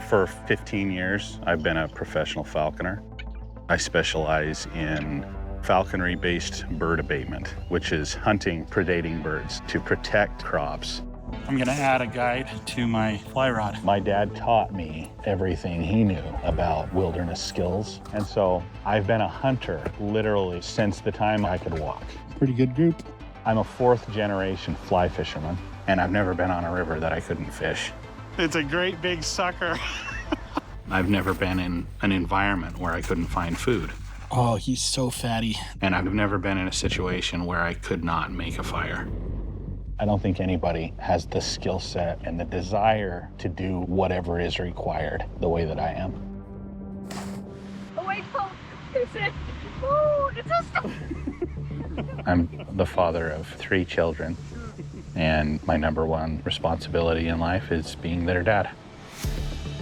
For 15 years, I've been a professional falconer. I specialize in falconry-based bird abatement, which is hunting predating birds to protect crops. I'm gonna add a guide to my fly rod. My dad taught me everything he knew about wilderness skills, and so I've been a hunter literally since the time I could walk. Pretty good group. I'm a fourth generation fly fisherman, and I've never been on a river that I couldn't fish. It's a great big sucker. I've never been in an environment where I couldn't find food. Oh, he's so fatty. And I've never been in a situation where I could not make a fire. I don't think anybody has the skill set and the desire to do whatever is required the way that I am. Oh, wait, oh, there's it. Oh, it's a I'm the father of 3 children, and my number one responsibility in life is being their dad.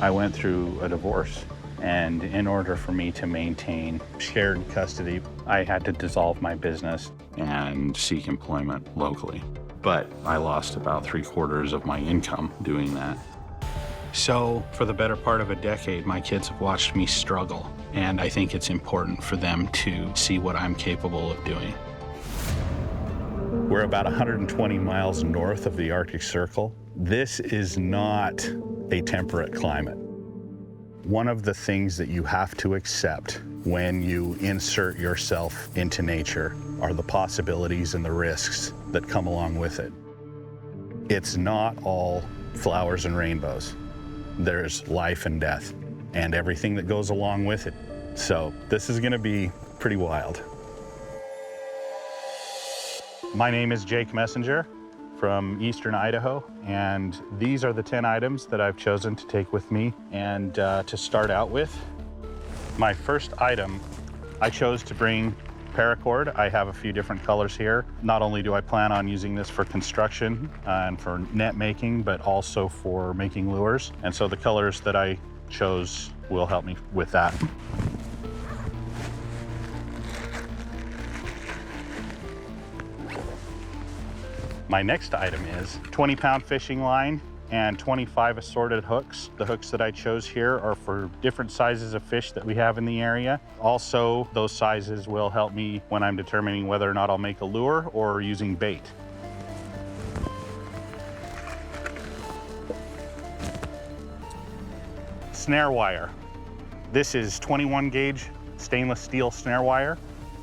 I went through a divorce, and in order for me to maintain shared custody, I had to dissolve my business and seek employment locally. But I lost about 3/4 of my income doing that. So for the better part of a decade, my kids have watched me struggle, and I think it's important for them to see what I'm capable of doing. We're about 120 miles north of the Arctic Circle. This is not a temperate climate. One of the things that you have to accept when you insert yourself into nature are the possibilities and the risks that come along with it. It's not all flowers and rainbows. There's life and death and everything that goes along with it. So this is gonna be pretty wild. My name is Jake Messenger from Eastern Idaho, and these are the 10 items that I've chosen to take with me. And to start out with, my first item, I chose to bring paracord. I have a few different colors here. Not only do I plan on using this for construction and for net making, but also for making lures. And so the colors that I chose will help me with that. My next item is 20-pound fishing line and 25 assorted hooks. The hooks that I chose here are for different sizes of fish that we have in the area. Also, those sizes will help me when I'm determining whether or not I'll make a lure or using bait. Snare wire. This is 21 gauge stainless steel snare wire.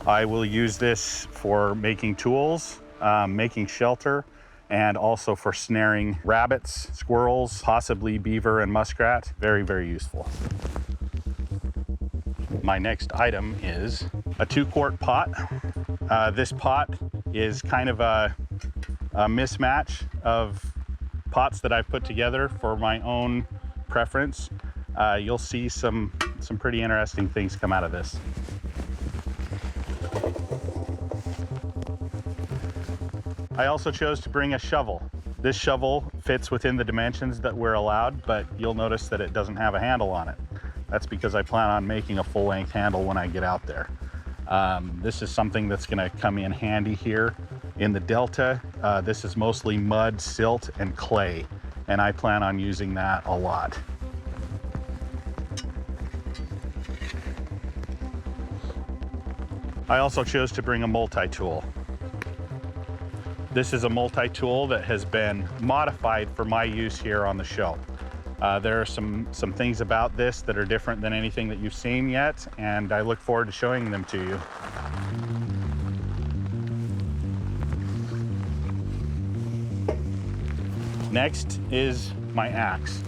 I will use this for making tools, making shelter, and also for snaring rabbits, squirrels, possibly beaver and muskrat. Very, very useful. My next item is a 2-quart pot. This pot is kind of a mismatch of pots that I've put together for my own preference. You'll see some pretty interesting things come out of this. I also chose to bring a shovel. This shovel fits within the dimensions that we're allowed, but you'll notice that it doesn't have a handle on it. That's because I plan on making a full-length handle when I get out there. This is something that's gonna come in handy here in the Delta. This is mostly mud, silt, and clay, and I plan on using that a lot. I also chose to bring a multi-tool. This is a multi-tool that has been modified for my use here on the show. There are some things about this that are different than anything that you've seen yet, and I look forward to showing them to you. Next is my axe.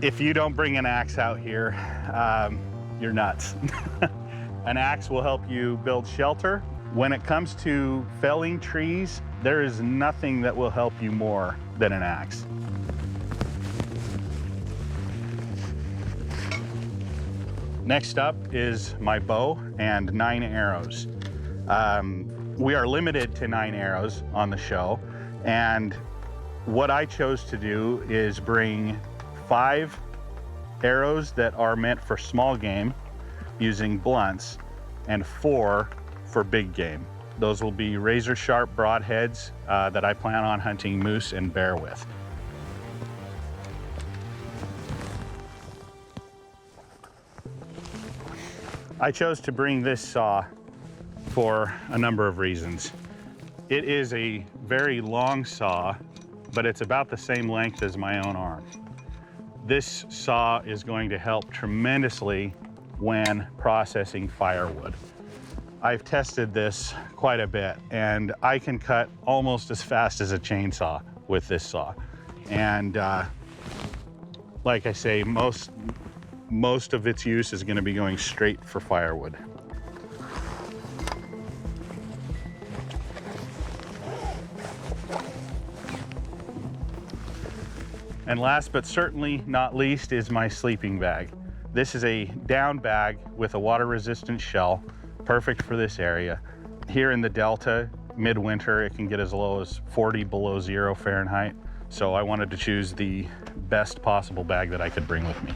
If you don't bring an axe out here, you're nuts. An axe will help you build shelter. When it comes to felling trees, there is nothing that will help you more than an axe. Next up is my bow and 9 arrows. We are limited to 9 arrows on the show, and what I chose to do is bring 5 arrows that are meant for small game using blunts and 4 for big game. Those will be razor sharp broadheads that I plan on hunting moose and bear with. I chose to bring this saw for a number of reasons. It is a very long saw, but it's about the same length as my own arm. This saw is going to help tremendously when processing firewood. I've tested this quite a bit, and I can cut almost as fast as a chainsaw with this saw. And like I say, most of its use is going to be going straight for firewood. And last but certainly not least is my sleeping bag. This is a down bag with a water-resistant shell, perfect for this area. Here in the Delta, midwinter, it can get as low as 40 below 0 Fahrenheit. So I wanted to choose the best possible bag that I could bring with me.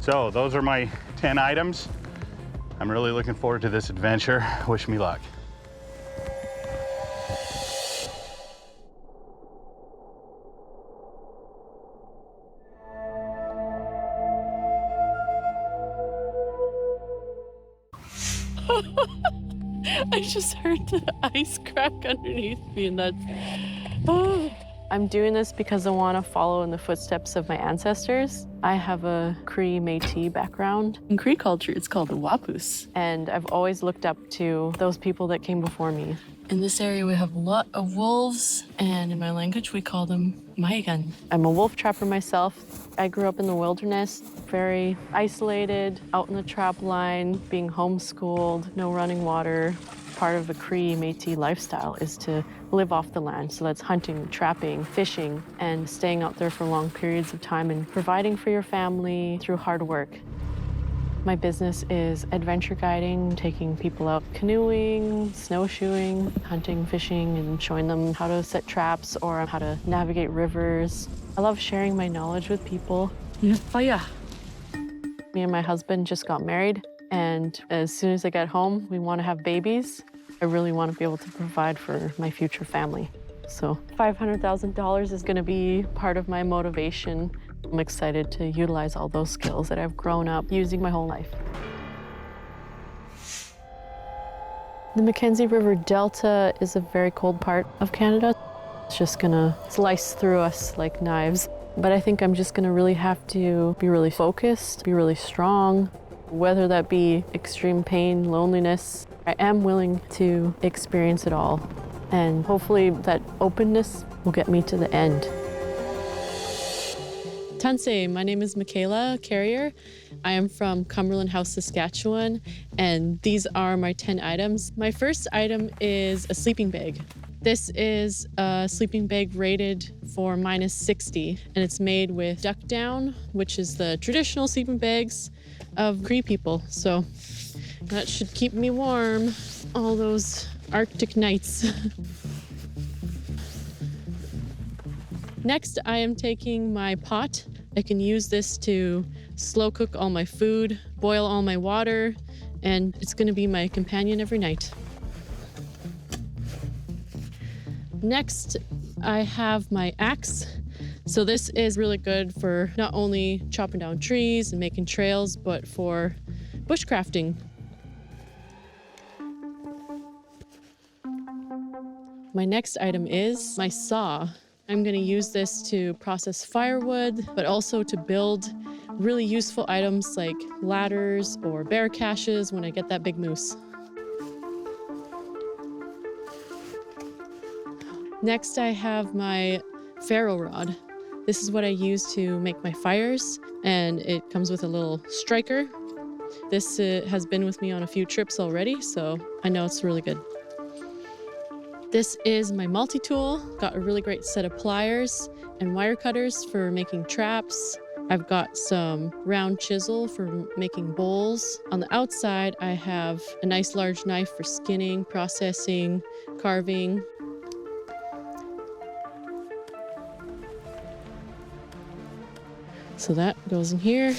So those are my 10 items. I'm really looking forward to this adventure. Wish me luck. I just heard the ice crack underneath me, and that's... Oh. I'm doing this because I want to follow in the footsteps of my ancestors. I have a Cree Métis background. In Cree culture, it's called the Wapus. And I've always looked up to those people that came before me. In this area, we have a lot of wolves, and in my language, we call them Maigan. I'm a wolf trapper myself. I grew up in the wilderness, very isolated, out in the trap line, being homeschooled, no running water. Part of the Cree Métis lifestyle is to live off the land. So that's hunting, trapping, fishing, and staying out there for long periods of time and providing for your family through hard work. My business is adventure guiding, taking people out canoeing, snowshoeing, hunting, fishing, and showing them how to set traps or how to navigate rivers. I love sharing my knowledge with people. Me and my husband just got married. And as soon as I get home, we want to have babies. I really want to be able to provide for my future family. So $500,000 is going to be part of my motivation. I'm excited to utilize all those skills that I've grown up using my whole life. The Mackenzie River Delta is a very cold part of Canada. It's just going to slice through us like knives. But I think I'm just going to really have to be really focused, be really strong. Whether that be extreme pain, loneliness, I am willing to experience it all. And hopefully that openness will get me to the end. Tansei, my name is Michaela Carrier. I am from Cumberland House, Saskatchewan, and these are my 10 items. My first item is a sleeping bag. This is a sleeping bag rated for -60, and it's made with duck down, which is the traditional sleeping bags of Cree people. So that should keep me warm all those Arctic nights. Next, I am taking my pot. I can use this to slow cook all my food, boil all my water, and it's going to be my companion every night. Next, I have my axe. So this is really good for not only chopping down trees and making trails, but for bushcrafting. My next item is my saw. I'm going to use this to process firewood, but also to build really useful items like ladders or bear caches when I get that big moose. Next, I have my ferro rod. This is what I use to make my fires, and it comes with a little striker. This has been with me on a few trips already, so I know it's really good. This is my multi-tool. Got a really great set of pliers and wire cutters for making traps. I've got some round chisel for making bowls. On the outside, I have a nice large knife for skinning, processing, carving. So that goes in here.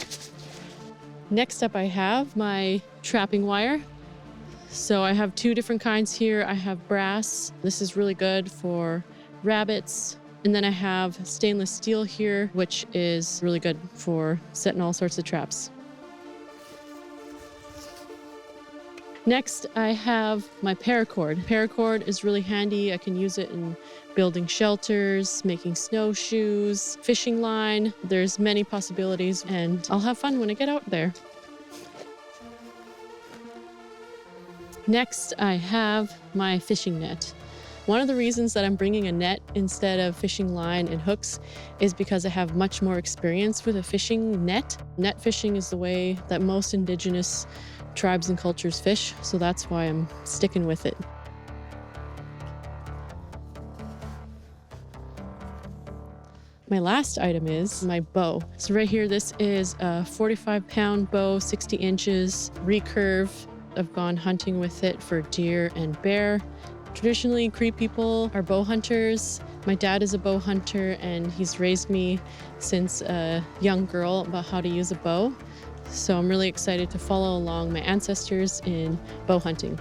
Next up, I have my trapping wire. So I have two different kinds here. I have brass. This is really good for rabbits. And then I have stainless steel here, which is really good for setting all sorts of traps. Next, I have my paracord. Paracord is really handy. I can use it in building shelters, making snowshoes, fishing line. There's many possibilities, and I'll have fun when I get out there. Next, I have my fishing net. One of the reasons that I'm bringing a net instead of fishing line and hooks is because I have much more experience with a fishing net. Net fishing is the way that most indigenous tribes and cultures fish, so that's why I'm sticking with it. My last item is my bow. So right here, this is a 45-pound bow, 60 inches, recurve. I've gone hunting with it for deer and bear. Traditionally, Cree people are bow hunters. My dad is a bow hunter, and he's raised me since a young girl about how to use a bow. So I'm really excited to follow along my ancestors in bow hunting.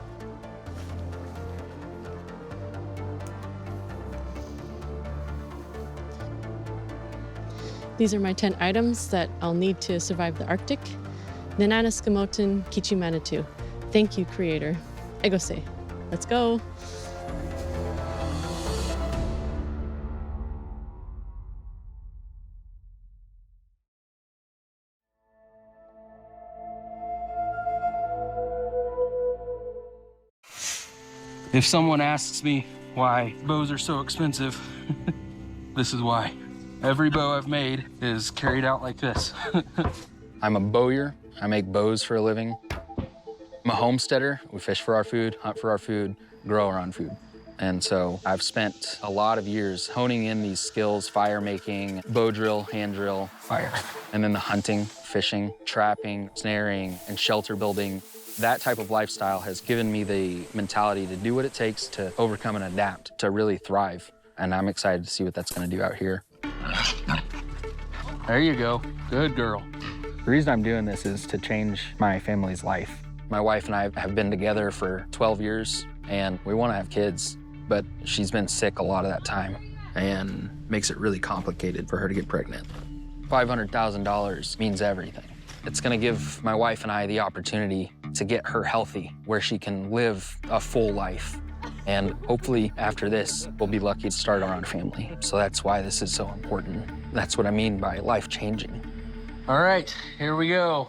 These are my 10 items that I'll need to survive the Arctic. Nananaskamotin Kichimanatu. Thank you, Creator. Egose. Let's go. If someone asks me why bows are so expensive, this is why. Every bow I've made is carried out like this. I'm a bowyer. I make bows for a living. I'm a homesteader. We fish for our food, hunt for our food, grow our own food. And so I've spent a lot of years honing in these skills, fire making, bow drill, hand drill, fire. And then the hunting, fishing, trapping, snaring, and shelter building. That type of lifestyle has given me the mentality to do what it takes to overcome and adapt, to really thrive. And I'm excited to see what that's gonna do out here. There you go. Good girl. The reason I'm doing this is to change my family's life. My wife and I have been together for 12 years, and we want to have kids, but she's been sick a lot of that time, and makes it really complicated for her to get pregnant. $500,000 means everything. It's going to give my wife and I the opportunity to get her healthy, where she can live a full life. And hopefully after this, we'll be lucky to start our own family. So that's why this is so important. That's what I mean by life-changing. All right, here we go.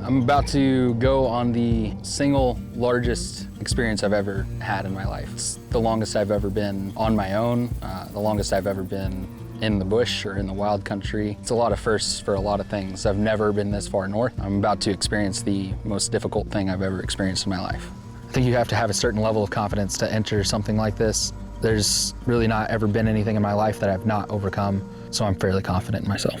I'm about to go on the single largest experience I've ever had in my life. It's the longest I've ever been on my own, the longest I've ever been in the bush or in the wild country. It's a lot of firsts for a lot of things. I've never been this far north. I'm about to experience the most difficult thing I've ever experienced in my life. I think you have to have a certain level of confidence to enter something like this. There's really not ever been anything in my life that I've not overcome, so I'm fairly confident in myself.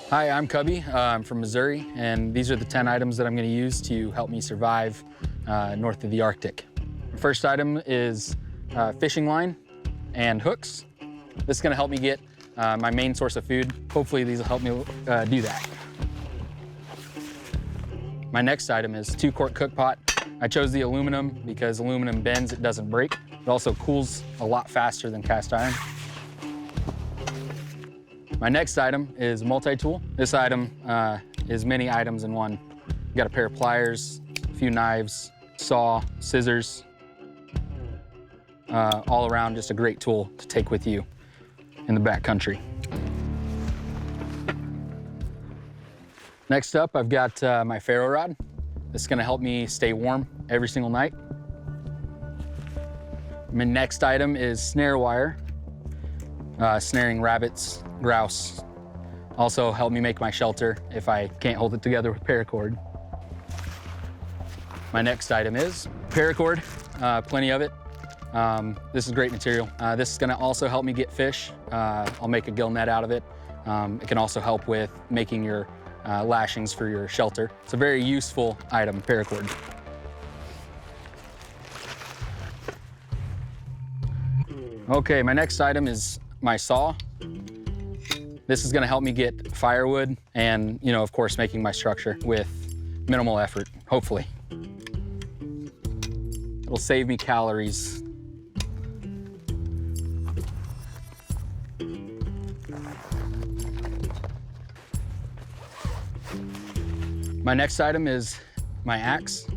Hi, I'm Cubby. I'm from Missouri, and these are the 10 items that I'm going to use to help me survive north of the Arctic. The first item is fishing line and hooks. This is going to help me get my main source of food. Hopefully these will help me do that. My next item is 2-quart cook pot. I chose the aluminum because aluminum bends, it doesn't break. It also cools a lot faster than cast iron. My next item is multi-tool. This item is many items in one. You got a pair of pliers, a few knives, saw, scissors, all around just a great tool to take with you in the backcountry. Next up, I've got my ferro rod. This is gonna help me stay warm every single night. My next item is snare wire, snaring rabbits, grouse. Also help me make my shelter if I can't hold it together with paracord. My next item is paracord, plenty of it. This is great material. This is gonna also help me get fish. I'll make a gill net out of it. It can also help with making your lashings for your shelter. It's a very useful item, paracord. Okay, my next item is my saw. This is gonna help me get firewood and, of course, making my structure with minimal effort, hopefully. It'll save me calories. My next item is my axe.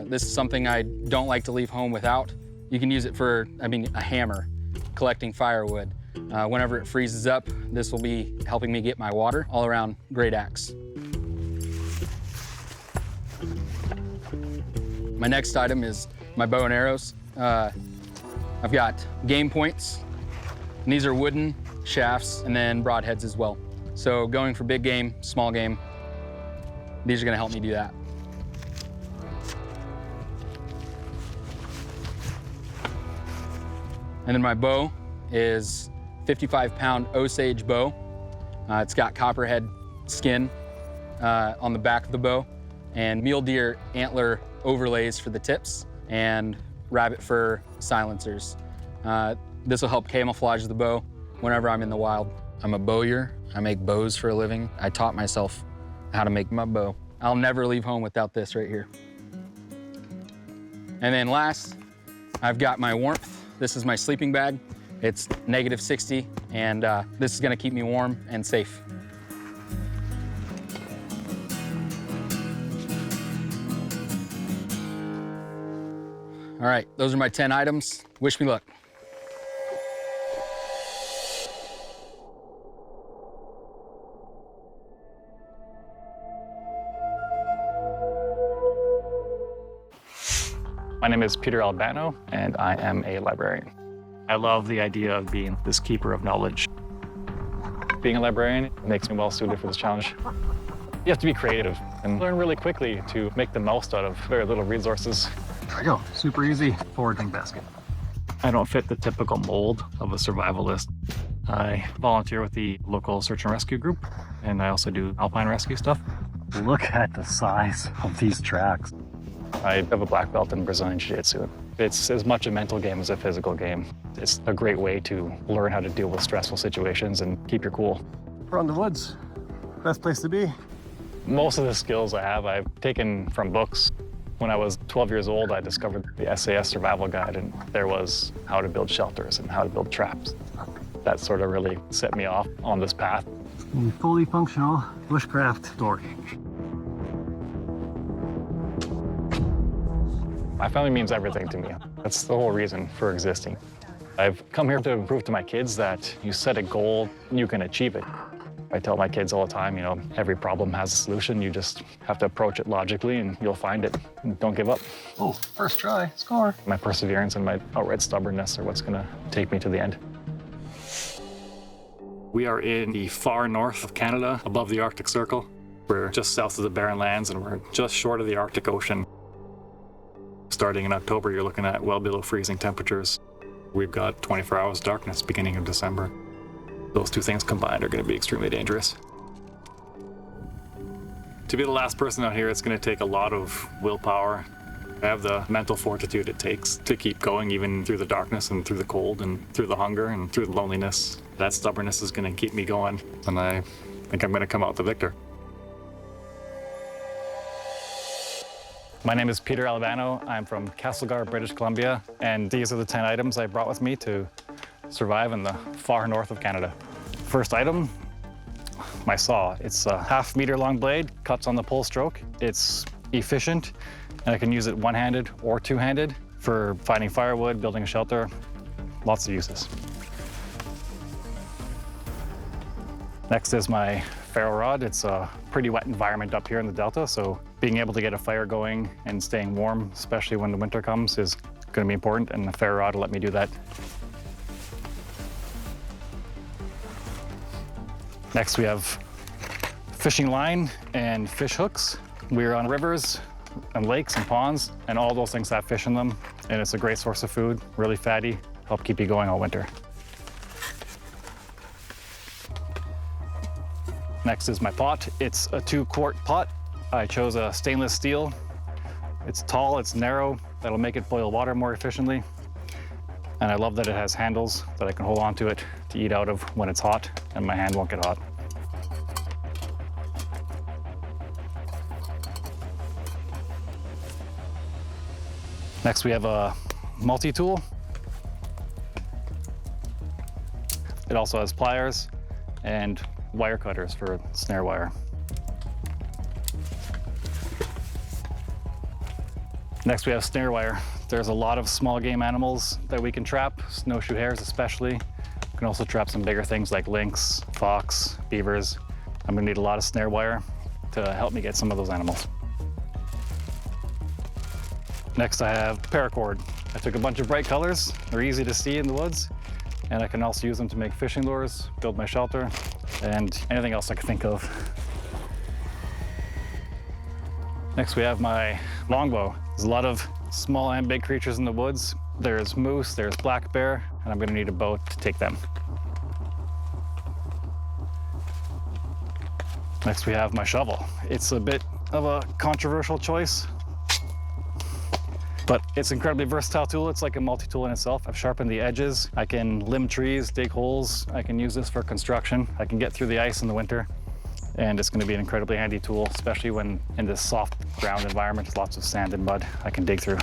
This is something I don't like to leave home without. You can use it for, a hammer, collecting firewood. Whenever it freezes up, this will be helping me get my water. All around, great axe. My next item is my bow and arrows. I've got game points, and these are wooden shafts and then broadheads as well. So going for big game, small game, these are gonna help me do that. And then my bow is 55-pound Osage bow. It's got copperhead skin on the back of the bow and mule deer antler overlays for the tips and rabbit fur silencers. This will help camouflage the bow whenever I'm in the wild. I'm a bowyer. I make bows for a living. I taught myself how to make my bow. I'll never leave home without this right here. And then last, I've got my warmth. This is my sleeping bag. It's -60, and this is gonna keep me warm and safe. All right, those are my 10 items. Wish me luck. My name is Peter Albano, and I am a librarian. I love the idea of being this keeper of knowledge. Being a librarian makes me well suited for this challenge. You have to be creative and learn really quickly to make the most out of very little resources. There we go, super easy foraging basket. I don't fit the typical mold of a survivalist. I volunteer with the local search and rescue group, and I also do alpine rescue stuff. Look at the size of these tracks. I have a black belt in Brazilian Jiu-Jitsu. It's as much a mental game as a physical game. It's a great way to learn how to deal with stressful situations and keep your cool. We're on the woods, best place to be. Most of the skills I have, I've taken from books. When I was 12 years old, I discovered the SAS survival guide, and there was how to build shelters and how to build traps. That sort of really set me off on this path. Fully functional bushcraft story. My family means everything to me. That's the whole reason for existing. I've come here to prove to my kids that you set a goal, you can achieve it. I tell my kids all the time, every problem has a solution. You just have to approach it logically and you'll find it. Don't give up. Oh, first try, score. My perseverance and my outright stubbornness are what's gonna take me to the end. We are in the far north of Canada, above the Arctic Circle. We're just south of the Barren Lands and we're just short of the Arctic Ocean. Starting in October, you're looking at well below freezing temperatures. We've got 24 hours darkness beginning of December. Those two things combined are going to be extremely dangerous. To be the last person out here, it's going to take a lot of willpower. I have the mental fortitude it takes to keep going even through the darkness and through the cold and through the hunger and through the loneliness. That stubbornness is going to keep me going, and I think I'm going to come out the victor. My name is Peter Albano. I'm from Castlegar, British Columbia, and these are the 10 items I brought with me to survive in the far north of Canada. First item, my saw. It's a half-meter long blade, cuts on the pull stroke. It's efficient, and I can use it one-handed or two-handed for finding firewood, building a shelter, lots of uses. Next is my ferro rod. It's a pretty wet environment up here in the Delta, so being able to get a fire going and staying warm, especially when the winter comes, is going to be important, and the ferro rod will let me do that. Next, we have fishing line and fish hooks. We're on rivers and lakes and ponds, and all those things have fish in them, and it's a great source of food, really fatty, help keep you going all winter. Next is my pot. It's a 2-quart pot. I chose a stainless steel. It's tall, it's narrow. That'll make it boil water more efficiently. And I love that it has handles that I can hold onto it to eat out of when it's hot and my hand won't get hot. Next, we have a multi-tool. It also has pliers and wire cutters for snare wire. Next, we have snare wire. There's a lot of small game animals that we can trap, snowshoe hares especially. We can also trap some bigger things like lynx, fox, beavers. I'm gonna need a lot of snare wire to help me get some of those animals. Next, I have paracord. I took a bunch of bright colors. They're easy to see in the woods, and I can also use them to make fishing lures, build my shelter, and anything else I can think of. Next, we have my longbow. There's a lot of small and big creatures in the woods. There's moose, there's black bear, and I'm gonna need a bow to take them. Next, we have my shovel. It's a bit of a controversial choice, but it's an incredibly versatile tool. It's like a multi-tool in itself. I've sharpened the edges. I can limb trees, dig holes. I can use this for construction. I can get through the ice in the winter. And it's gonna be an incredibly handy tool, especially when in this soft ground environment with lots of sand and mud I can dig through.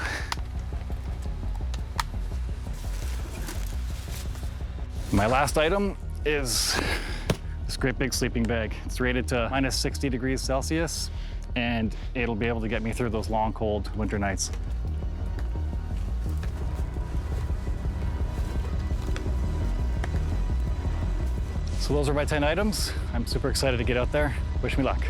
My last item is this great big sleeping bag. It's rated to minus 60 degrees Celsius, and it'll be able to get me through those long, cold winter nights. So those are my 10 items. I'm super excited to get out there. Wish me luck.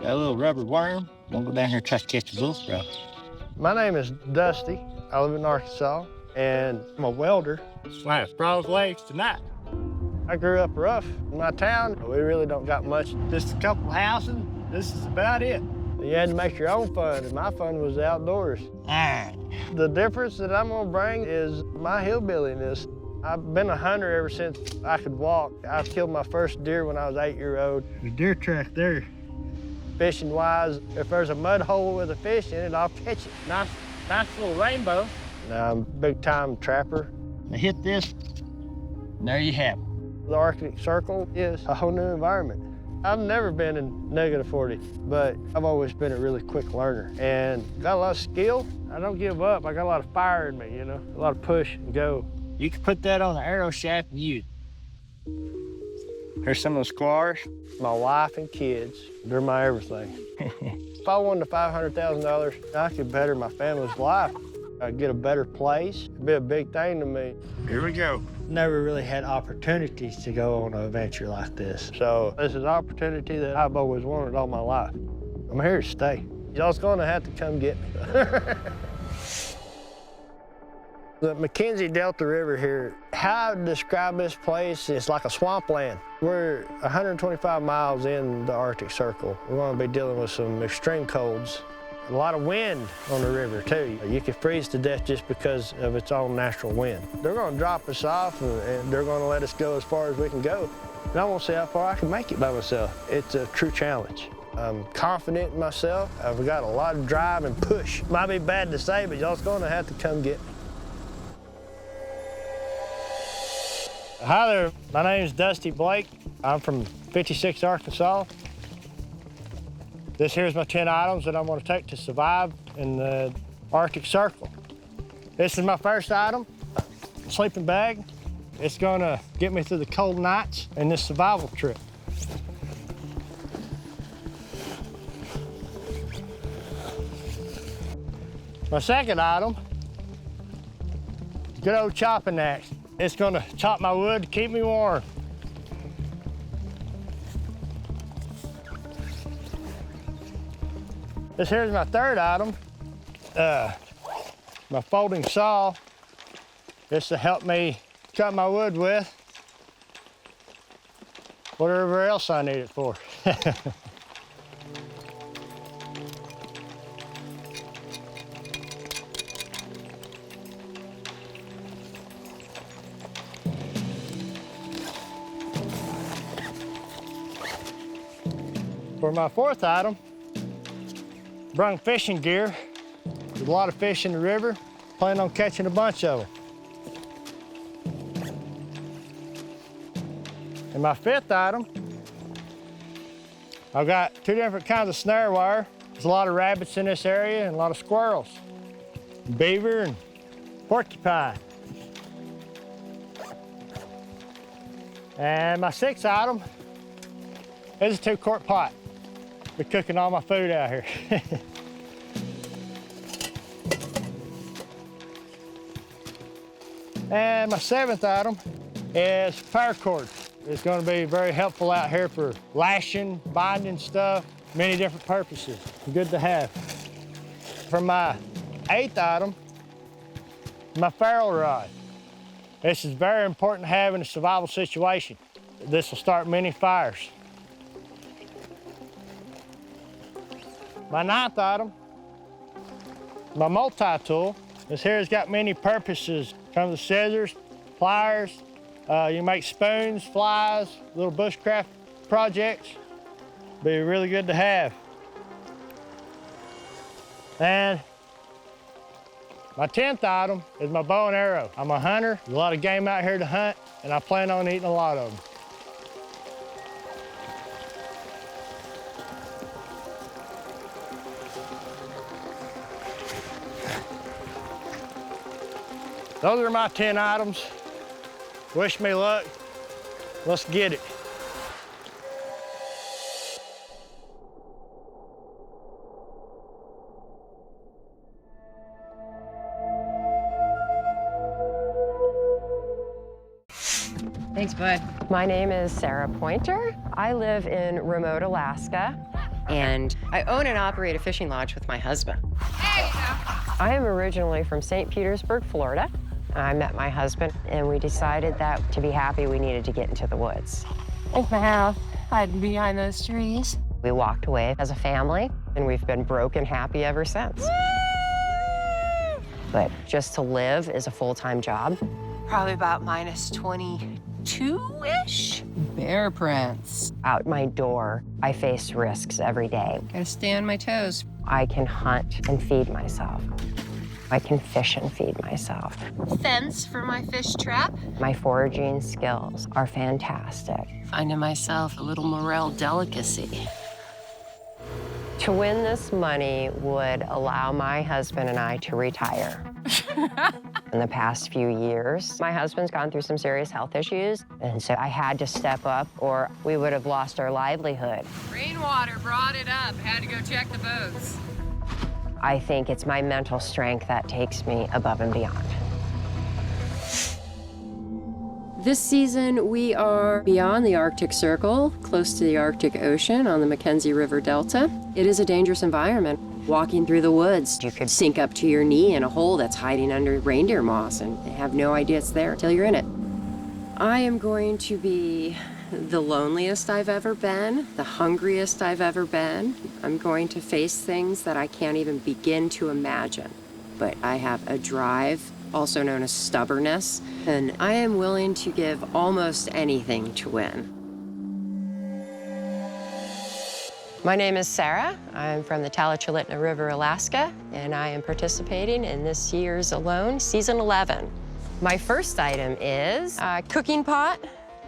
Got a little rubber worm. Gonna go down here and try to catch a bullfrog. My name is Dusty. I live in Arkansas, and I'm a welder. Wow, frog's legs tonight. I grew up rough in my town. We really don't got much. Just a couple houses. This is about it. You had to make your own fun, and my fun was outdoors. The difference that I'm gonna bring is my hillbilliness. I've been a hunter ever since I could walk. I killed my first deer when I was 8-year-old. The deer track there. Fishing-wise, if there's a mud hole with a fish in it, I'll catch it. Nice little rainbow. Now, I'm a big-time trapper. Now hit this, and there you have it. The Arctic Circle is a whole new environment. I've never been in -40, but I've always been a really quick learner and got a lot of skill. I don't give up. I got a lot of fire in me, you know, a lot of push and go. You can put that on an arrow shaft and use it. Here's some of the squaws. My wife and kids, they're my everything. If I won the $500,000, I could better my family's life. I'd get a better place. It'd be a big thing to me. Here we go. Never really had opportunities to go on an adventure like this. So this is an opportunity that I've always wanted all my life. I'm here to stay. Y'all's gonna have to come get me. The McKenzie Delta River here, how I would describe this place is like a swampland. We're 125 miles in the Arctic Circle. We're gonna be dealing with some extreme colds. A lot of wind on the river, too. You can freeze to death just because of its own natural wind. They're gonna drop us off and they're gonna let us go as far as we can go. And I wanna see how far I can make it by myself. It's a true challenge. I'm confident in myself. I've got a lot of drive and push. Might be bad to say, but y'all's gonna have to come get me. Hi there, my name is Dusty Blake. I'm from 56 Arkansas. This here's my 10 items that I'm gonna take to survive in the Arctic Circle. This is my first item, sleeping bag. It's gonna get me through the cold nights in this survival trip. My second item, good old chopping axe. It's gonna chop my wood to keep me warm. This here's my third item, my folding saw. This will help me cut my wood with, whatever else I need it for. For my fourth item, brung fishing gear. There's a lot of fish in the river. Plan on catching a bunch of them. And my fifth item, I've got 2 different kinds of snare wire. There's a lot of rabbits in this area and a lot of squirrels, beaver and porcupine. And my sixth item is a 2-quart pot. Be cooking all my food out here. And my seventh item is paracord. It's going to be very helpful out here for lashing, binding stuff, many different purposes. Good to have. For my eighth item, my ferrule rod. This is very important to have in a survival situation. This will start many fires. My ninth item, my multi-tool. This here has got many purposes. Comes with scissors, pliers, you can make spoons, flies, little bushcraft projects. Be really good to have. And my 10th item is my bow and arrow. I'm a hunter, there's a lot of game out here to hunt, and I plan on eating a lot of them. Those are my 10 items. Wish me luck. Let's get it. Thanks, bud. My name is Sarah Pointer. I live in remote Alaska, and I own and operate a fishing lodge with my husband. There you go. I am originally from St. Petersburg, Florida. I met my husband, and we decided that to be happy, we needed to get into the woods. Like my house, hiding behind those trees. We walked away as a family, and we've been broken happy ever since. Woo! But just to live is a full-time job. Probably about minus 22-ish. Bear prints. Out my door, I face risks every day. Gotta stay on my toes. I can hunt and feed myself. I can fish and feed myself. Fence for my fish trap. My foraging skills are fantastic. Finding myself a little morel delicacy. To win this money would allow my husband and I to retire. In the past few years, my husband's gone through some serious health issues, and so I had to step up or we would have lost our livelihood. Rainwater brought it up. Had to go check the boats. I think it's my mental strength that takes me above and beyond. This season, we are beyond the Arctic Circle, close to the Arctic Ocean on the Mackenzie River Delta. It is a dangerous environment. Walking through the woods, you could sink up to your knee in a hole that's hiding under reindeer moss and have no idea it's there until you're in it. I am going to be the loneliest I've ever been, the hungriest I've ever been. I'm going to face things that I can't even begin to imagine. But I have a drive, also known as stubbornness, and I am willing to give almost anything to win. My name is Sarah. I'm from the Talachalitna River, Alaska, and I am participating in this year's Alone, Season 11. My first item is a cooking pot.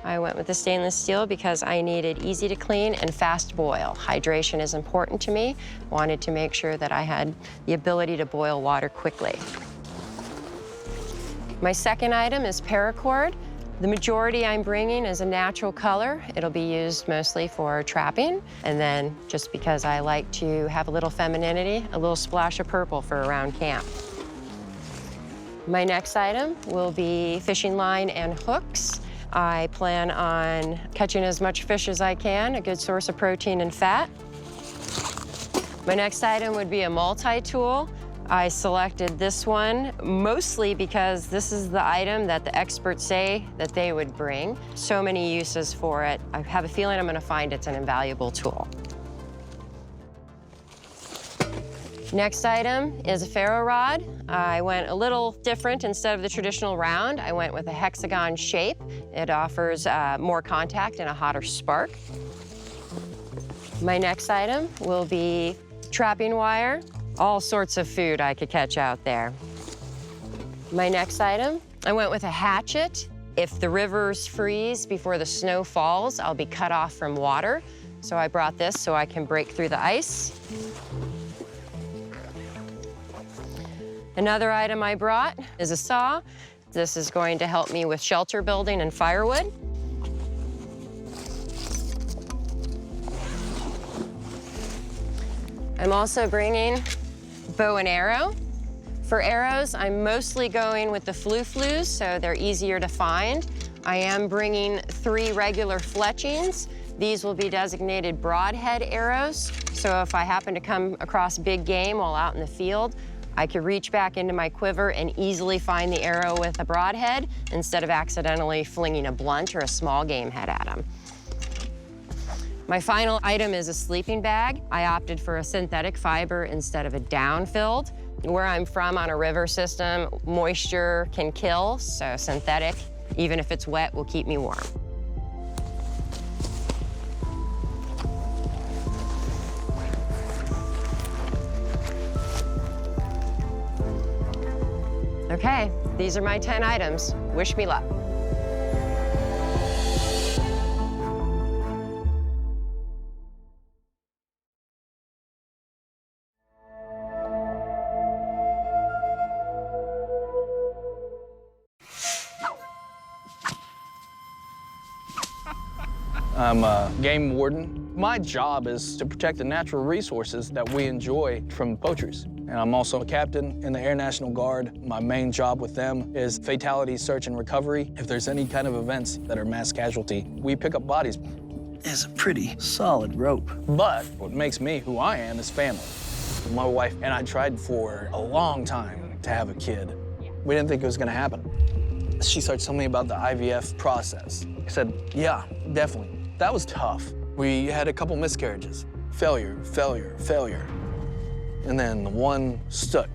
I went with the stainless steel because I needed easy to clean and fast boil. Hydration is important to me. Wanted to make sure that I had the ability to boil water quickly. My second item is paracord. The majority I'm bringing is a natural color. It'll be used mostly for trapping. And then just because I like to have a little femininity, a little splash of purple for around camp. My next item will be fishing line and hooks. I plan on catching as much fish as I can, a good source of protein and fat. My next item would be a multi-tool. I selected this one mostly because this is the item that the experts say that they would bring. So many uses for it. I have a feeling I'm going to find it's an invaluable tool. Next item is a ferro rod. I went a little different. Instead of the traditional round, I went with a hexagon shape. It offers more contact and a hotter spark. My next item will be trapping wire. All sorts of food I could catch out there. My next item, I went with a hatchet. If the rivers freeze before the snow falls, I'll be cut off from water. So I brought this so I can break through the ice. Another item I brought is a saw. This is going to help me with shelter building and firewood. I'm also bringing bow and arrow. For arrows, I'm mostly going with the flu-flus, so they're easier to find. I am bringing 3 regular fletchings. These will be designated broadhead arrows, so if I happen to come across big game while out in the field, I could reach back into my quiver and easily find the arrow with a broadhead instead of accidentally flinging a blunt or a small game head at them. My final item is a sleeping bag. I opted for a synthetic fiber instead of a down-filled. Where I'm from on a river system, moisture can kill, so synthetic, even if it's wet, will keep me warm. Okay, these are my 10 items. Wish me luck. I'm a game warden. My job is to protect the natural resources that we enjoy from poachers. And I'm also a captain in the Air National Guard. My main job with them is fatality search and recovery. If there's any kind of events that are mass casualty, we pick up bodies. It's a pretty solid rope. But what makes me who I am is family. My wife and I tried for a long time to have a kid. We didn't think it was gonna happen. She started telling me about the IVF process. I said, yeah, definitely. That was tough. We had a couple miscarriages. Failure, failure, failure. And then the one stuck.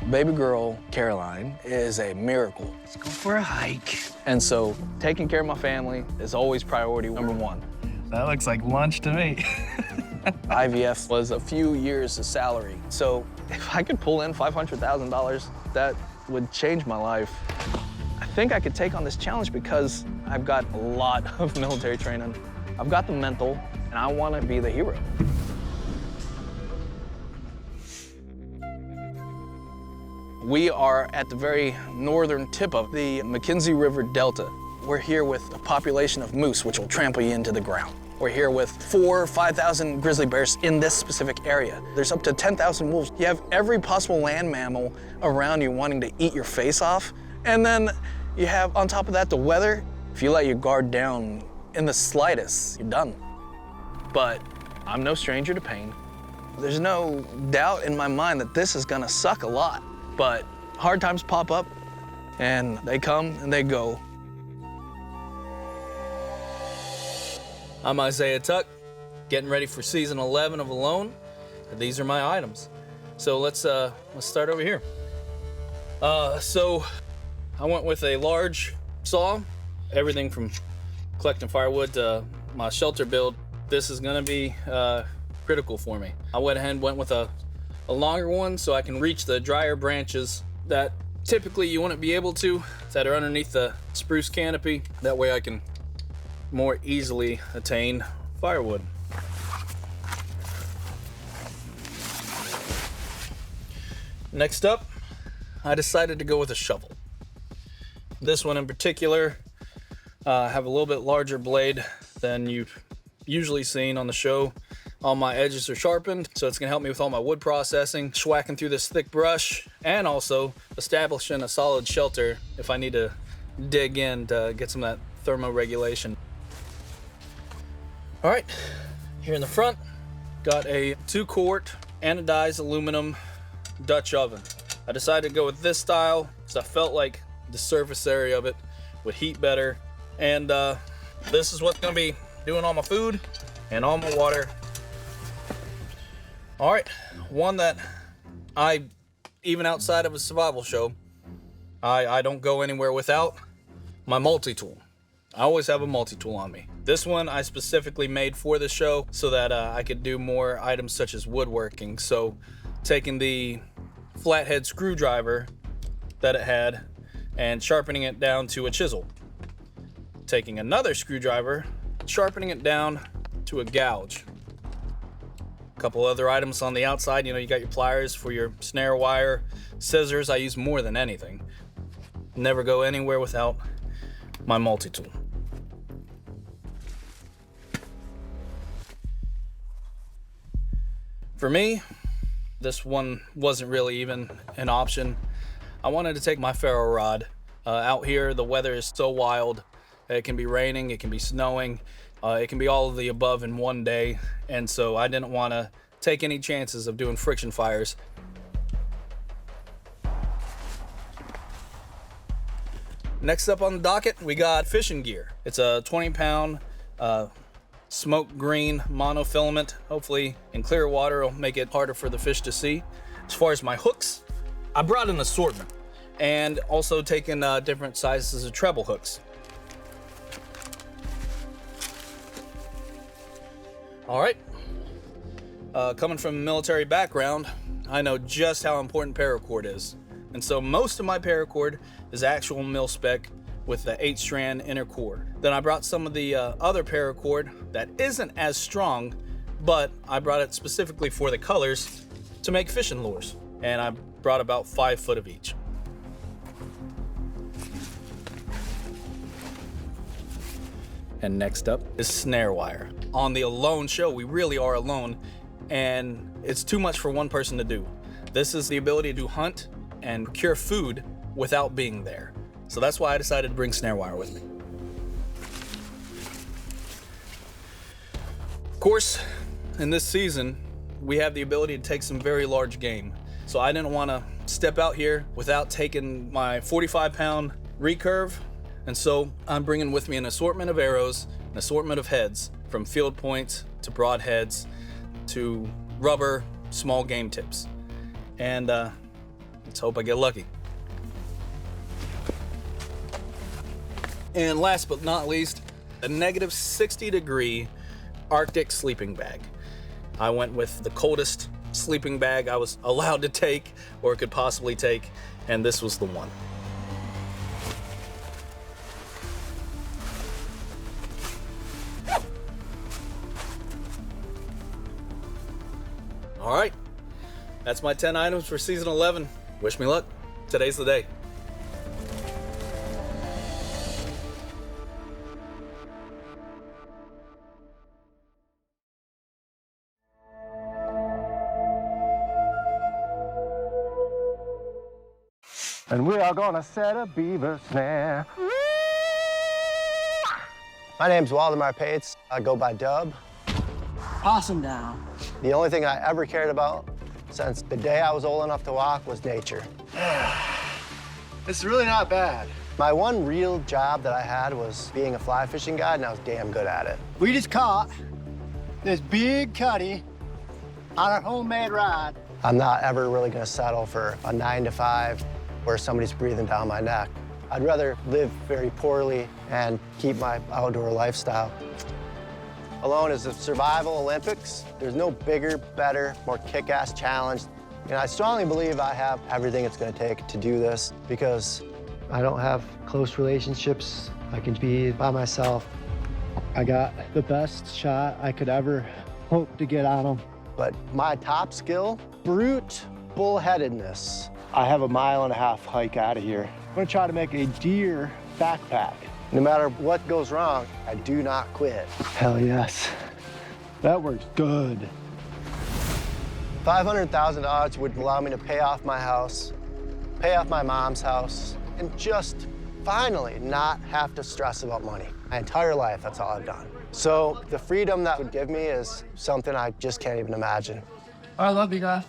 Baby girl, Caroline, is a miracle. Let's go for a hike. And so taking care of my family is always priority number 1. That looks like lunch to me. IVF was a few years of salary. So if I could pull in $500,000, that would change my life. I think I could take on this challenge because I've got a lot of military training. I've got the mental, and I want to be the hero. We are at the very northern tip of the McKenzie River Delta. We're here with a population of moose, which will trample you into the ground. We're here with 4,000 or 5,000 grizzly bears in this specific area. There's up to 10,000 wolves. You have every possible land mammal around you wanting to eat your face off. And then you have, on top of that, the weather. If you let your guard down in the slightest, you're done. But I'm no stranger to pain. There's no doubt in my mind that this is gonna suck a lot. But hard times pop up, and they come and they go. I'm Isaiah Tuck, getting ready for season 11 of Alone. These are my items. So let's start over here. So I went with a large saw, everything from collecting firewood to my shelter build. This is gonna be critical for me. I went ahead and went with a longer one so I can reach the drier branches that typically you wouldn't be able to, that are underneath the spruce canopy. That way I can more easily attain firewood. Next up, I decided to go with a shovel. This one in particular, have a little bit larger blade than you've usually seen on the show. All my edges are sharpened, so it's gonna help me with all my wood processing, schwacking through this thick brush, and also establishing a solid shelter if I need to dig in to get some of that thermoregulation. All right, here in the front, got a 2-quart anodized aluminum Dutch oven. I decided to go with this style because I felt like the surface area of it would heat better. And this is what's gonna be doing all my food and all my water. All right, one that even outside of a survival show, I don't go anywhere without my multi-tool. I always have a multi-tool on me. This one I specifically made for the show so that I could do more items such as woodworking. So taking the flathead screwdriver that it had and sharpening it down to a chisel. Taking another screwdriver, sharpening it down to a gouge. A couple other items on the outside, you got your pliers for your snare wire, scissors I use more than anything. Never go anywhere without my multi-tool. For me, this one wasn't really even an option. I wanted to take my ferro rod. Out here, the weather is so wild. It can be raining, it can be snowing, it can be all of the above in one day. And so I didn't want to take any chances of doing friction fires. Next up on the docket, we got fishing gear. It's a 20-pound smoke green monofilament. Hopefully in clear water it'll make it harder for the fish to see. As far as my hooks, I brought an assortment and also taken different sizes of treble hooks. All right, coming from a military background, I know just how important paracord is. And so most of my paracord is actual mil-spec with the 8-strand inner core. Then I brought some of the other paracord that isn't as strong, but I brought it specifically for the colors to make fishing lures. And I brought about 5 foot of each. And next up is snare wire. On the alone show, we really are alone, and it's too much for one person to do. This is the ability to hunt and procure food without being there. So that's why I decided to bring snare wire with me. Of course, in this season, we have the ability to take some very large game. So I didn't want to step out here without taking my 45-pound recurve. And so I'm bringing with me an assortment of arrows, an assortment of heads, from field points to broadheads to rubber small game tips. And let's hope I get lucky. And last but not least, a negative 60-degree Arctic sleeping bag. I went with the coldest sleeping bag I was allowed to take or could possibly take, and this was the one. All right, that's my 10 items for season 11. Wish me luck. Today's the day. And we are gonna set a beaver snare. My name's Waldemar Pates. I go by Dub. Possum down. The only thing I ever cared about since the day I was old enough to walk was nature. It's really not bad. My one real job that I had was being a fly fishing guide, and I was damn good at it. We just caught this big cutty on our homemade rod. I'm not ever really gonna settle for a 9-to-5 where somebody's breathing down my neck. I'd rather live very poorly and keep my outdoor lifestyle. Alone is the Survival Olympics. There's no bigger, better, more kick-ass challenge. And I strongly believe I have everything it's gonna take to do this because I don't have close relationships. I can be by myself. I got the best shot I could ever hope to get on them. But my top skill, brute bullheadedness. I have a 1.5-mile hike out of here. I'm gonna try to make a deer backpack. No matter what goes wrong, I do not quit. Hell yes. That works good. $500,000 would allow me to pay off my house, pay off my mom's house, and just finally not have to stress about money. My entire life, that's all I've done. So the freedom that would give me is something I just can't even imagine. I love you guys.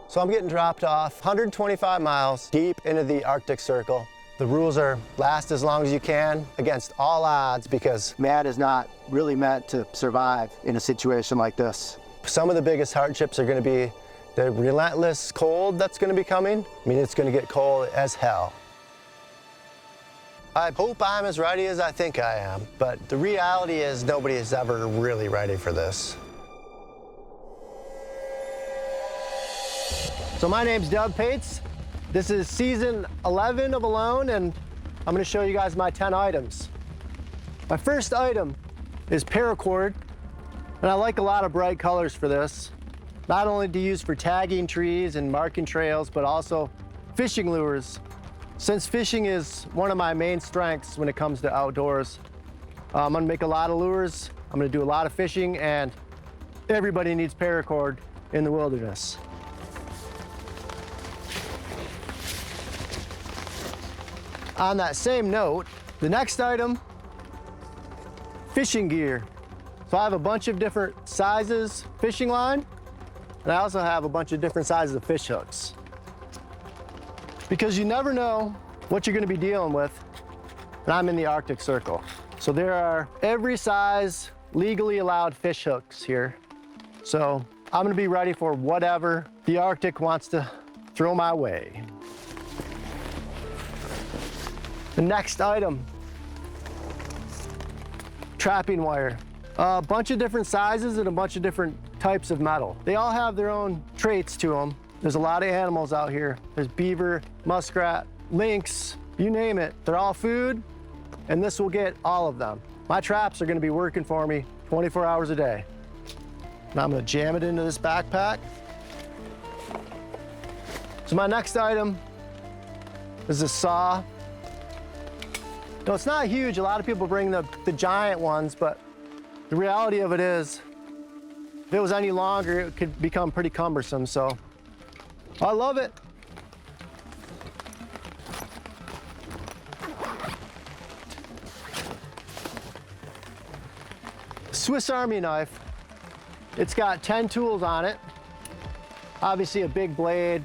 So I'm getting dropped off 125 miles deep into the Arctic Circle. The rules are last as long as you can against all odds because man is not really meant to survive in a situation like this. Some of the biggest hardships are gonna be the relentless cold that's gonna be coming. I mean, it's gonna get cold as hell. I hope I'm as ready as I think I am, but the reality is nobody is ever really ready for this. So my name's Dub Pates. This is season 11 of Alone, and I'm gonna show you guys my 10 items. My first item is paracord, and I like a lot of bright colors for this. Not only to use for tagging trees and marking trails, but also fishing lures. Since fishing is one of my main strengths when it comes to outdoors, I'm gonna make a lot of lures, I'm gonna do a lot of fishing, and everybody needs paracord in the wilderness. On that same note, the next item, fishing gear. So I have a bunch of different sizes fishing line, and I also have a bunch of different sizes of fish hooks. Because you never know what you're gonna be dealing with, and I'm in the Arctic Circle. So there are every size legally allowed fish hooks here. So I'm gonna be ready for whatever the Arctic wants to throw my way. The next item, trapping wire. A bunch of different sizes and a bunch of different types of metal. They all have their own traits to them. There's a lot of animals out here. There's beaver, muskrat, lynx, you name it. They're all food, and this will get all of them. My traps are gonna be working for me 24 hours a day. Now I'm gonna jam it into this backpack. So my next item is a saw. No, it's not huge. A lot of people bring the giant ones, but the reality of it is, if it was any longer, it could become pretty cumbersome, so I love it. Swiss Army knife. It's got 10 tools on it. Obviously a big blade,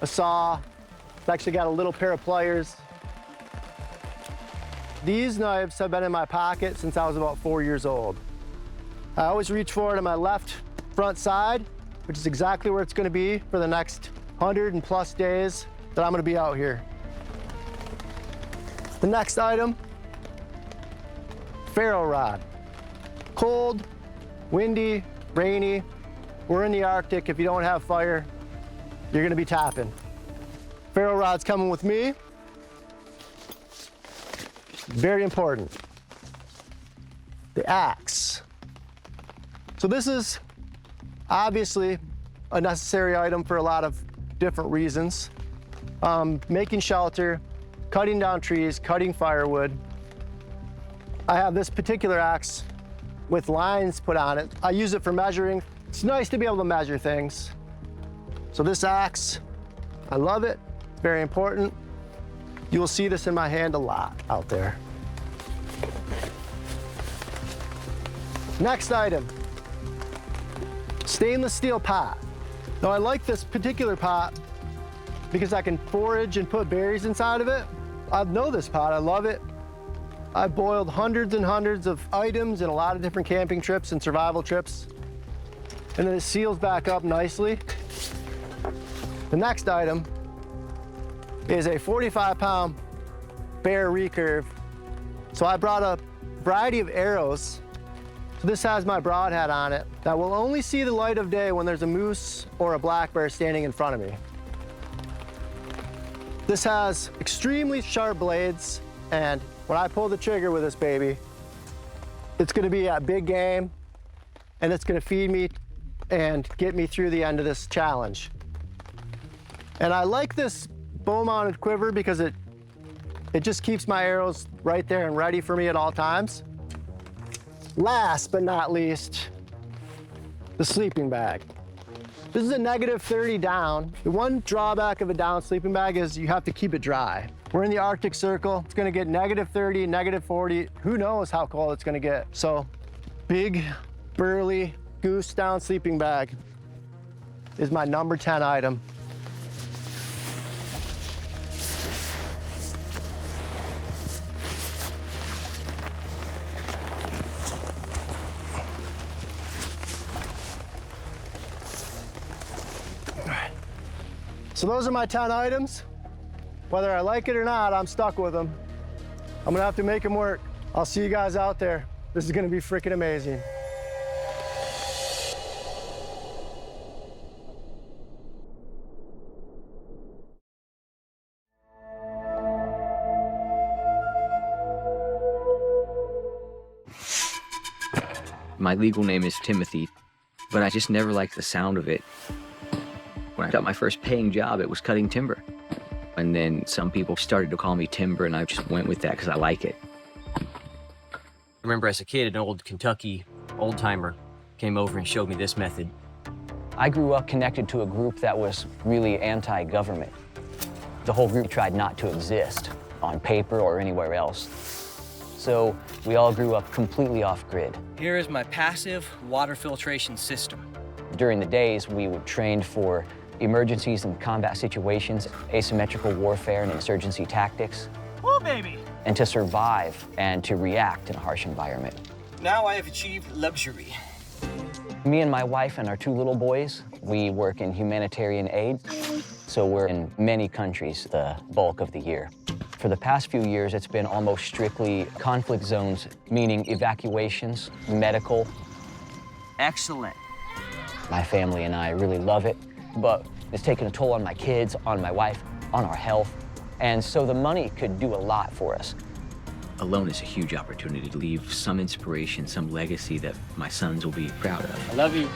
a saw. It's actually got a little pair of pliers. These knives have been in my pocket since I was about 4 years old. I always reach for it on my left front side, which is exactly where it's gonna be for the next 100+ days that I'm gonna be out here. The next item, ferro rod. Cold, windy, rainy. We're in the Arctic. If you don't have fire, you're gonna be tapping. Ferro rod's coming with me. Very important. The axe. So this is obviously a necessary item for a lot of different reasons. Making shelter, cutting down trees, cutting firewood. I have this particular axe with lines put on it. I use it for measuring. It's nice to be able to measure things. So this axe, I love it, very important. You will see this in my hand a lot out there. Next item, stainless steel pot. Now I like this particular pot because I can forage and put berries inside of it. I know this pot, I love it. I've boiled hundreds and hundreds of items in a lot of different camping trips and survival trips. And then it seals back up nicely. The next item is a 45-pound bear recurve. So I brought a variety of arrows. So this has my broadhead on it that will only see the light of day when there's a moose or a black bear standing in front of me. This has extremely sharp blades, and when I pull the trigger with this baby, it's gonna be at big game, and it's gonna feed me and get me through the end of this challenge. And I like this bow-mounted quiver because it just keeps my arrows right there and ready for me at all times. Last but not least, the sleeping bag. This is a -30 down. The one drawback of a down sleeping bag is you have to keep it dry. We're in the Arctic Circle. It's gonna get -30, -40. Who knows how cold it's gonna get. So big, burly, goose down sleeping bag is my number 10 item. So those are my 10 items. Whether I like it or not, I'm stuck with them. I'm gonna have to make them work. I'll see you guys out there. This is gonna be freaking amazing. My legal name is Timothy, but I just never liked the sound of it. When I got my first paying job, it was cutting timber. And then some people started to call me Timber, and I just went with that because I like it. I remember as a kid, an old Kentucky old-timer came over and showed me this method. I grew up connected to a group that was really anti-government. The whole group tried not to exist on paper or anywhere else. So we all grew up completely off-grid. Here is my passive water filtration system. During the days, we would train for emergencies and combat situations, asymmetrical warfare and insurgency tactics. Oh, baby! And to survive and to react in a harsh environment. Now I have achieved luxury. Me and my wife and our 2 little boys, we work in humanitarian aid. So we're in many countries the bulk of the year. For the past few years, it's been almost strictly conflict zones, meaning evacuations, medical. Excellent. My family and I really love it, but it's taken a toll on my kids, on my wife, on our health. And so the money could do a lot for us. Alone is a huge opportunity to leave some inspiration, some legacy that my sons will be proud of. I love you.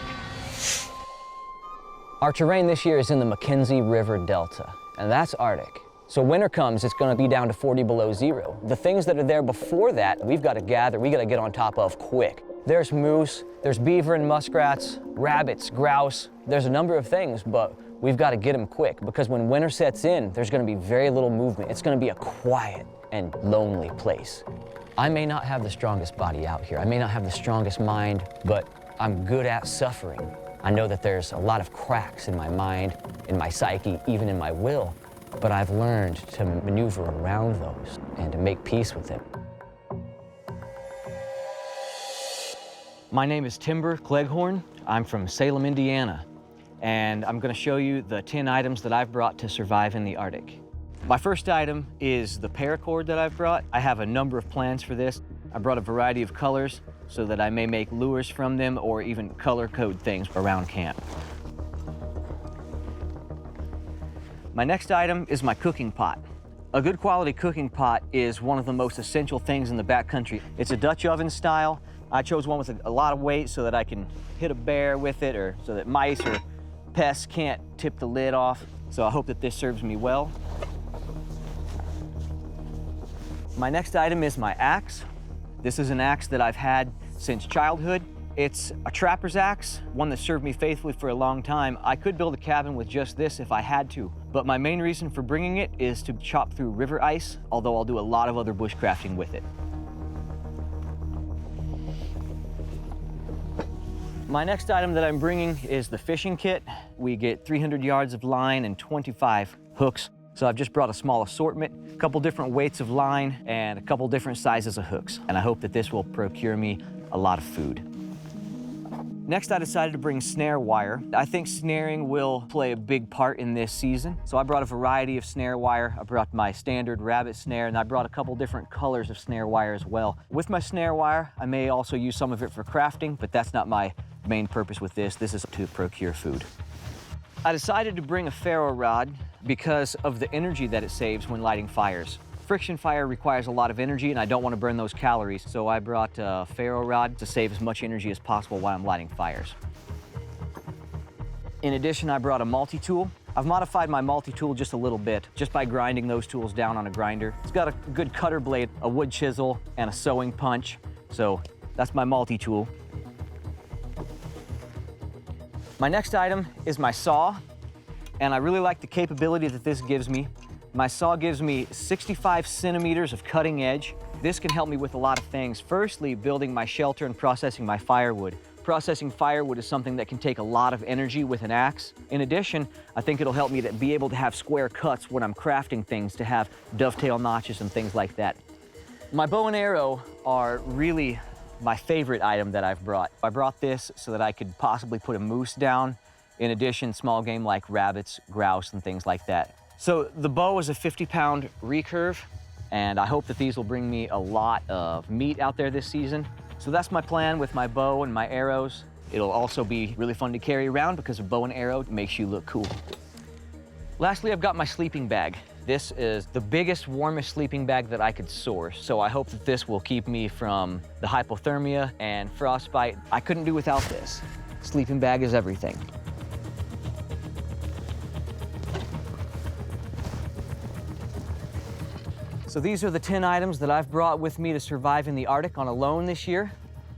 Our terrain this year is in the Mackenzie River Delta, and that's Arctic. So winter comes, it's gonna be down to 40 below zero. The things that are there before that, we've got to gather, we got to get on top of quick. There's moose, there's beaver and muskrats, rabbits, grouse. There's a number of things, but we've got to get them quick because when winter sets in, there's going to be very little movement. It's going to be a quiet and lonely place. I may not have the strongest body out here. I may not have the strongest mind, but I'm good at suffering. I know that there's a lot of cracks in my mind, in my psyche, even in my will, but I've learned to maneuver around those and to make peace with them. My name is Timber Cleghorn. I'm from Salem, Indiana, and I'm going to show you the 10 items that I've brought to survive in the Arctic. My first item is the paracord that I've brought. I have a number of plans for this. I brought a variety of colors so that I may make lures from them or even color code things around camp. My next item is my cooking pot. A good quality cooking pot is one of the most essential things in the backcountry. It's a Dutch oven style. I chose one with a lot of weight so that I can hit a bear with it or so that mice or pests can't tip the lid off. So I hope that this serves me well. My next item is my axe. This is an axe that I've had since childhood. It's a trapper's axe, one that served me faithfully for a long time. I could build a cabin with just this if I had to, but my main reason for bringing it is to chop through river ice, although I'll do a lot of other bushcrafting with it. My next item that I'm bringing is the fishing kit. We get 300 yards of line and 25 hooks. So I've just brought a small assortment, a couple different weights of line, and a couple different sizes of hooks. And I hope that this will procure me a lot of food. Next, I decided to bring snare wire. I think snaring will play a big part in this season. So I brought a variety of snare wire. I brought my standard rabbit snare, and I brought a couple different colors of snare wire as well. With my snare wire, I may also use some of it for crafting, but that's not my main purpose with this. This is to procure food. I decided to bring a ferro rod because of the energy that it saves when lighting fires. Friction fire requires a lot of energy, and I don't want to burn those calories, so I brought a ferro rod to save as much energy as possible while I'm lighting fires. In addition, I brought a multi-tool. I've modified my multi-tool just a little bit, just by grinding those tools down on a grinder. It's got a good cutter blade, a wood chisel, and a sewing punch, so that's my multi-tool. My next item is my saw, and I really like the capability that this gives me. My saw gives me 65 centimeters of cutting edge. This can help me with a lot of things. Firstly, building my shelter and processing my firewood. Processing firewood is something that can take a lot of energy with an axe. In addition, I think it'll help me to be able to have square cuts when I'm crafting things, to have dovetail notches and things like that. My bow and arrow are really my favorite item that I've brought. I brought this so that I could possibly put a moose down. In addition, small game like rabbits, grouse, and things like that. So the bow is a 50-pound recurve, and I hope that these will bring me a lot of meat out there this season. So that's my plan with my bow and my arrows. It'll also be really fun to carry around because a bow and arrow makes you look cool. Lastly, I've got my sleeping bag. This is the biggest, warmest sleeping bag that I could source, so I hope that this will keep me from the hypothermia and frostbite. I couldn't do without this. Sleeping bag is everything. So these are the 10 items that I've brought with me to survive in the Arctic on alone this year.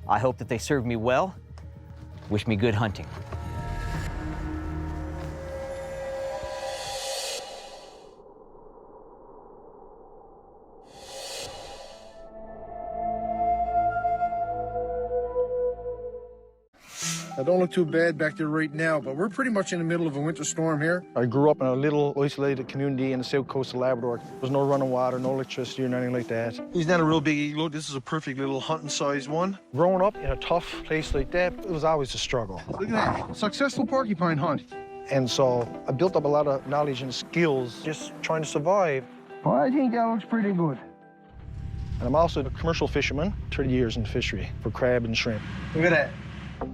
I hope that they serve me well. Wish me good hunting. I don't look too bad back there right now, but we're pretty much in the middle of a winter storm here. I grew up in a little isolated community in the south coast of Labrador. There's no running water, no electricity or anything like that. He's not a real big eagle. This is a perfect little hunting-sized one. Growing up in a tough place like that, it was always a struggle. Look at that, successful porcupine hunt. And so I built up a lot of knowledge and skills just trying to survive. Well, I think that looks pretty good. And I'm also a commercial fisherman, 30 years in fishery for crab and shrimp. Look at that.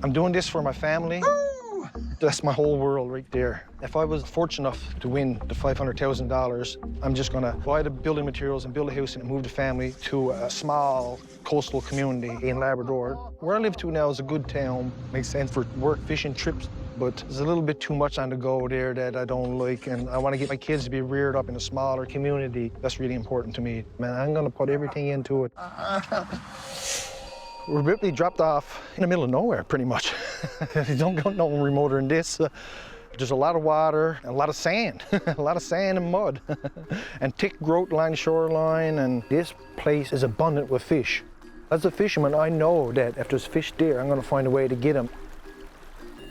I'm doing this for my family. Ooh. That's my whole world right there. If I was fortunate enough to win the $500,000, I'm just gonna buy the building materials and build a house and move the family to a small coastal community in Labrador. Where I live to now is a good town. Makes sense for work, fishing trips, but there's a little bit too much on the go there that I don't like, and I want to get my kids to be reared up in a smaller community. That's really important to me. Man, I'm gonna put everything into it. We're really dropped off in the middle of nowhere, pretty much. You don't go no remoter than this. There's a lot of water, a lot of sand, a lot of sand and mud, and thick growth along the shoreline, and this place is abundant with fish. As a fisherman, I know that if there's fish there, I'm gonna find a way to get them.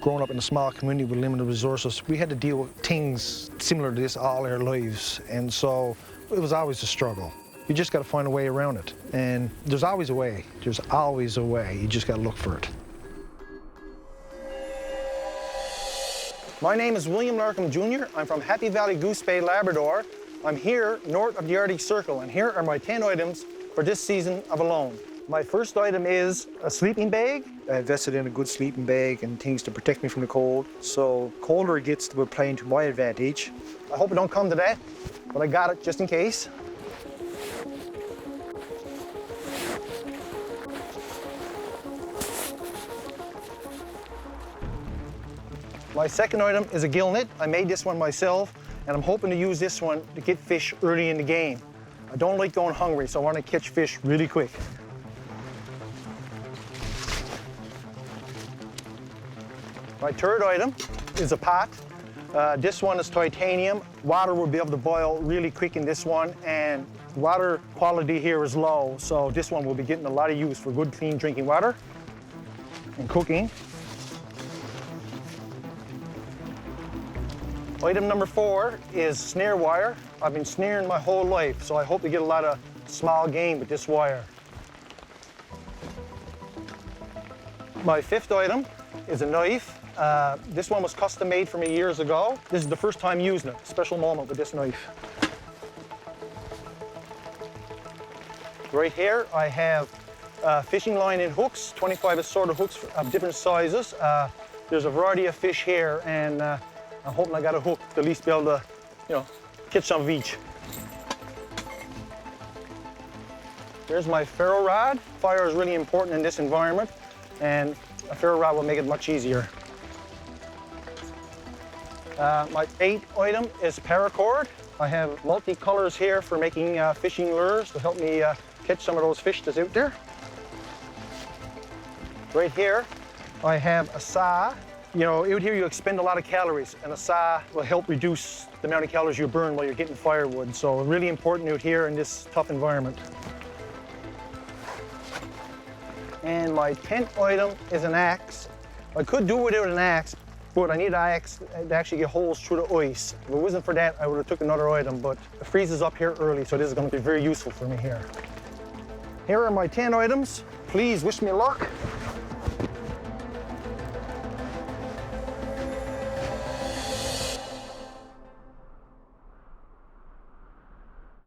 Growing up in a small community with limited resources, we had to deal with things similar to this all our lives, and so it was always a struggle. You just got to find a way around it. And there's always a way. There's always a way. You just got to look for it. My name is William Larkham Jr. I'm from Happy Valley Goose Bay, Labrador. I'm here north of the Arctic Circle, and here are my 10 items for this season of Alone. My first item is a sleeping bag. I invested in a good sleeping bag and things to protect me from the cold. So colder it gets, we're playing to my advantage. I hope it don't come to that, but I got it just in case. My second item is a gill net. I made this one myself, and I'm hoping to use this one to get fish early in the game. I don't like going hungry, so I want to catch fish really quick. My third item is a pot. This one is titanium. Water will be able to boil really quick in this one, and water quality here is low, so this one will be getting a lot of use for good, clean drinking water and cooking. Item number 4 is snare wire. I've been snaring my whole life, so I hope to get a lot of small game with this wire. My fifth item is a knife. This one was custom made for me years ago. This is the first time using it. Special moment with this knife. Right here, I have fishing line and hooks, 25 assorted hooks of different sizes. There's a variety of fish here, and I'm hoping I got a hook to at least be able to, catch some of each. There's my ferro rod. Fire is really important in this environment, and a ferro rod will make it much easier. My 8th item is paracord. I have multi-colors here for making fishing lures to help me catch some of those fish that's out there. Right here, I have a saw. Out here you expend a lot of calories, and a saw will help reduce the amount of calories you burn while you're getting firewood. So really important out here in this tough environment. And my 10th item is an axe. I could do without an axe, but I need an axe to actually get holes through the ice. If it wasn't for that, I would have took another item, but it freezes up here early, so this is going to be very useful for me here. Here are my 10 items. Please wish me luck.